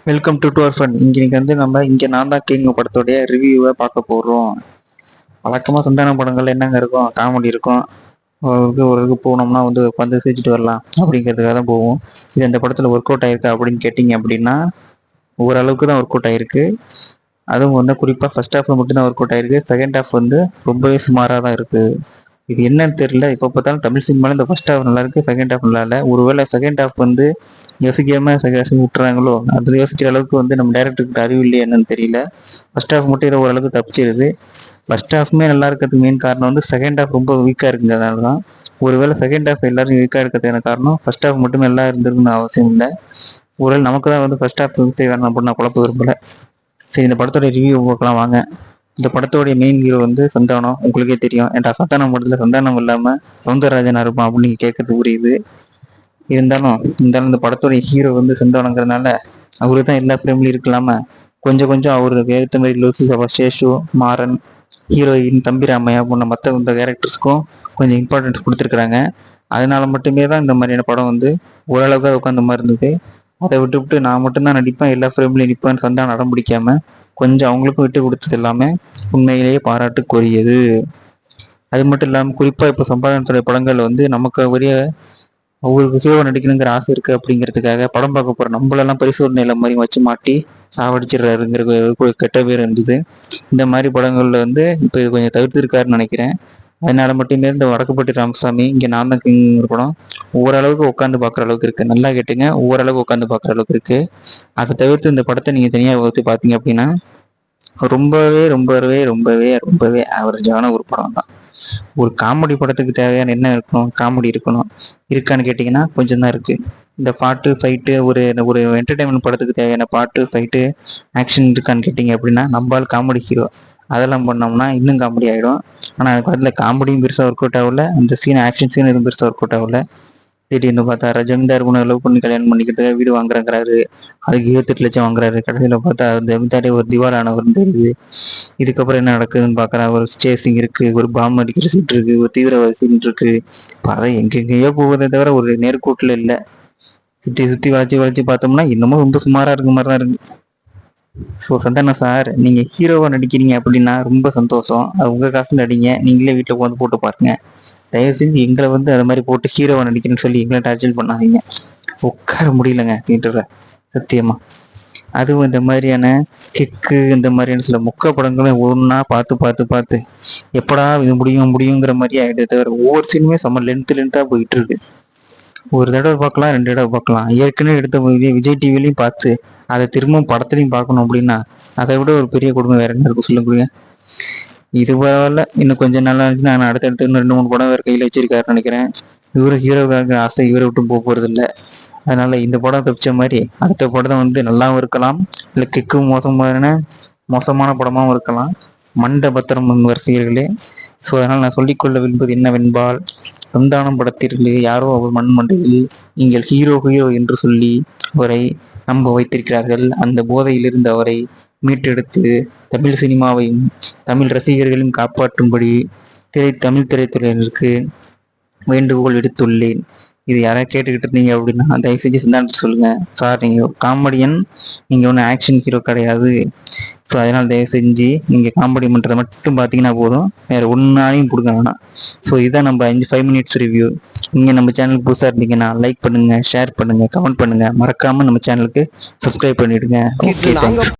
Welcome to டுவர் fun. இன்னைக்கு வந்து நம்ம இங்கே நான் தான் கிங் படத்தோடைய ரிவ்யூவை பார்க்க போகிறோம். வழக்கமாக சந்தான படங்கள் என்னங்க இருக்கும், காமெடி இருக்கும். ஒரு போனோம்னா வந்து உட்காந்து சிரிச்சுட்டு வரலாம் அப்படிங்கிறதுக்காக தான் போவோம். இது அந்த படத்தில் ஒர்க் அவுட் ஆயிருக்கு அப்படின்னு கேட்டிங்க அப்படின்னா ஓரளவுக்கு தான் ஒர்க் அவுட் ஆயிருக்கு. அதுவும் வந்து குறிப்பாக ஃபர்ஸ்ட் ஹாஃபில் மட்டும்தான் ஒர்க் அவுட் ஆயிருக்கு. செகண்ட் ஹாஃப் வந்து ரொம்பவே சுமாராக தான் இருக்குது. இது என்னன்னு தெரியல. இப்போ பார்த்தாலும் தமிழ் சினிமாவில் இந்த ஃபர்ஸ்ட் ஹாஃப் நல்லா இருக்கு, செகண்ட் ஹாஃப் நல்லா இல்லை. ஒருவேளை செகண்ட் ஹாஃப் வந்து யோசிக்காம விட்டுறாங்களோ, அதில் யோசிக்கிற அளவுக்கு வந்து நம்ம டேரக்டருக்கு அறிவு இல்லையா என்னன்னு தெரியல. ஃபர்ஸ்ட் ஹாஃப் மட்டும் ஏதோ ஓரளவுக்கு தப்பிச்சிருது. ஃபர்ஸ்ட் ஹாஃப்மே நல்லா இருக்கிறதுக்கு மெயின் காரணம் வந்து செகண்ட் ஹாஃப் ரொம்ப வீக்காக இருக்குங்க. அதனால தான் ஒருவேளை செகண்ட் ஹாஃப் எல்லாரும் வீக்காக இருக்கிறதுக்கான காரணம் ஃபர்ஸ்ட் ஹாஃப் மட்டும் நல்லா இருந்திருக்குன்னு அவசியம் இல்லை. ஒருவேளை நமக்கு தான் வந்து ஃபர்ஸ்ட் ஹாஃப் வேணும் அப்படின்னு நான் குழப்ப விரும்பல. சரி, இந்த படத்தோட ரிவ்யூ பார்க்கலாம் வாங்க. இந்த படத்தோடைய மெயின் ஹீரோ வந்து சந்தானம். உங்களுக்கே தெரியும், ஏன்டா சந்தானம் படத்தில் சந்தானம் இல்லாமல் சௌந்தரராஜனா இருப்பான் அப்படின்னு நீங்கள் கேட்கறது புரியுது. இருந்தாலும் இந்த படத்தோடைய ஹீரோ வந்து சந்தானங்கிறதுனால அவரு தான் எல்லா ஃப்ரேம்லையும் இருக்கலாம கொஞ்சம் கொஞ்சம் அவருக்கு ஏற்ற மாதிரி லூசி சபா, சேஷு, மாறன், ஹீரோயின், தம்பிராமையா போன்ற மற்ற இந்த கேரக்டர்ஸ்க்கும் கொஞ்சம் இம்பார்ட்டன்ஸ் கொடுத்துருக்குறாங்க. அதனால மட்டுமே தான் இந்த மாதிரியான படம் வந்து ஓரளவுக்கு உட்காந்த மாதிரி இருந்தது. அதை விட்டு நான் மட்டும்தான் நடிப்பேன், எல்லா ஃப்ரேம்லையும் நிற்பேன்னு சந்தானம் நடம் பிடிக்காம கொஞ்சம் அவங்களுக்கும் விட்டு கொடுத்தது எல்லாமே உண்மையிலேயே பாராட்டுக்குரியது. அது மட்டும் இல்லாமல் குறிப்பாக இப்போ சம்பாதனத்துடைய படங்கள் வந்து நமக்கு உரிய அவருக்கு ஹீரோ நடிக்கணுங்கிற ஆசை இருக்கு அப்படிங்கிறதுக்காக படம் பார்க்க போற நம்மளெல்லாம் பரிசோதனையில மாதிரி வச்சு மாட்டி சாவடிச்சிடுறாருங்கிற ஒரு கெட்ட பேர் இருந்தது. இந்த மாதிரி படங்கள்ல வந்து இப்போ இது கொஞ்சம் தவிர்த்திருக்காருன்னு நினைக்கிறேன். அதனால மட்டுமே இந்த வடக்குப்பட்டி ராமசாமி இங்கே நான் தான் கிங்கிற படம் ஓரளவுக்கு உட்காந்து பார்க்குற அளவுக்கு இருக்கு. நல்லா கேட்டுங்க, ஓரளவுக்கு உட்காந்து பார்க்குற அளவுக்கு இருக்கு. அதை தவிர்த்து இந்த படத்தை நீங்க தனியாக வகுத்து பார்த்தீங்க அப்படின்னா ரொம்பவே ரொம்பவே ரொம்பவே ரொம்பவே ஆவரேஜான ஒரு படம் தான். ஒரு காமெடி படத்துக்கு தேவையான என்ன இருக்கணும், காமெடி இருக்கணும், இருக்கான்னு கேட்டிங்கன்னா கொஞ்சம் தான் இருக்குது. இந்த பாட்டு ஃபைட்டு ஒரு ஒரு என்டர்டைன்மெண்ட் படத்துக்கு தேவையான பாட்டு ஃபைட்டு ஆக்ஷன் இருக்கான்னு கேட்டிங்க அப்படின்னா நம்மளால் காமெடி ஹீரோ அதெல்லாம் பண்ணோம்னா இன்னும் காமெடி ஆகிடும். ஆனால் அது படத்தில் காமெடியும் பெருசாக ஒர்க் அவுட் ஆகல, அந்த சீன் ஆக்ஷன் சீன் எதுவும் பெருசாக ஒர்க் அவுட் ஆகல. திடீர்னு பார்த்தா ஜமீன்தார் பொண்ணு லவ் பண்ணி கல்யாணம் பண்ணிக்கிறதுக்காக வீடு வாங்குறாங்கிறாரு, அதுக்கு 28 லட்சம் வாங்குறாரு. கடைசியில் பார்த்தா ஜமீன்தாரே ஒரு திவாலானவர் தெரியுது. இதுக்கப்புறம் என்ன நடக்குதுன்னு பார்க்குறேன். ஒரு சேசிங் இருக்கு, ஒரு பாம்பு அடிக்கிற சீட் இருக்கு, ஒரு தீவிரவாத சீன் இருக்கு. அதை எங்கெங்கேயோ போவதே தவிர ஒரு நேர்கோட்டில் இல்லை. சுற்றி சுற்றி வளைச்சி பார்த்தோம்னா இன்னமும் ரொம்ப சுமாராக இருக்க மாதிரி தான் இருக்கு. ஸோ சந்தானம் சார், நீங்கள் ஹீரோவாக நடிக்கிறீங்க அப்படின்னா ரொம்ப சந்தோஷம். அது உங்கள் காசு நடிங்க, நீங்களே வீட்டில் உட்காந்து போட்டு பாருங்க. தயவு செஞ்சு எங்களை வந்து அது மாதிரி போட்டு ஹீரோவை நடிக்கிறேன்னு சொல்லி எங்களை டார்ச்சர் பண்ணாதீங்க. உட்கார முடியலங்க தியேட்டரில் சத்தியமா. அதுவும் இந்த மாதிரியான கிக்கு, இந்த மாதிரியான சில மொக்க படங்களும் ஒன்றா பார்த்து எப்படா இது முடியுங்கிற மாதிரி ஆகிடுது. தவிர ஒவ்வொரு சீனுமே செம்ம லென்த்தாக போயிட்டு இருக்கு. ஒரு தடவை பார்க்கலாம், 2 தடவை பார்க்கலாம். ஏற்கனவே எடுத்த விஜய் டிவிலையும் பார்த்து அதை திரும்பவும் படத்துலையும் பார்க்கணும் அப்படின்னா அதை விட ஒரு பெரிய கொடுமை வேற என்ன இருக்கும் சொல்லுங்க. இது பரவாயில்ல, இன்னும் கொஞ்சம் நல்லா இருந்துச்சுன்னா நான் அடுத்தடுத்து இன்னும் 2-3 படம் வேறு கையில் வச்சிருக்காருன்னு நினைக்கிறேன். இவரு ஹீரோக்காக ஆசை இவரை விட்டு போக போகிறது இல்லை. அதனால இந்த படம் தப்பிச்ச மாதிரி அடுத்த படம் வந்து நல்லாவும் இருக்கலாம், இல்லை கிக்கு மோசமான படமாகவும் இருக்கலாம். மண்ட பத்திரம் ரசிகர்களே. ஸோ அதனால் நான் சொல்லிக்கொள்ள விரும்புவது என்னவென்பால், சந்தானம் படத்திற்கு யாரோ அவர் மண்மண்டையில் நீங்கள் ஹீரோ என்று சொல்லி அவரை நம்ப வைத்திருக்கிறார்கள். அந்த போதையிலிருந்து அவரை மீட்டெடுத்து தமிழ் சினிமாவையும் தமிழ் ரசிகர்களையும் காப்பாற்றும்படி தமிழ் திரைத்துறையினருக்கு வேண்டுகோள் விடுத்துள்ளேன். இது யாராவது கேட்டுக்கிட்டு இருந்தீங்க அப்படின்னா தயவு செஞ்சு சிந்தாண்டு சொல்லுங்க. சார், நீங்கள் காமெடியன், நீங்கள் ஒன்றும் ஆக்ஷன் ஹீரோ கிடையாது. ஸோ அதனால் தயவு செஞ்சு நீங்கள் காமெடி பண்ணுறதை மட்டும் பார்த்தீங்கன்னா போதும், வேறு ஒன்றாலையும் கொடுக்க வேணாம். ஸோ இதான் நம்ம 5 மினிட்ஸ் ரிவ்யூ. நீங்கள் நம்ம சேனலுக்கு புதுசாக இருந்தீங்கன்னா லைக் பண்ணுங்கள், ஷேர் பண்ணுங்கள், கமெண்ட் பண்ணுங்கள், மறக்காமல் நம்ம சேனலுக்கு சப்ஸ்கிரைப் பண்ணிவிடுங்க. Okay, thanks.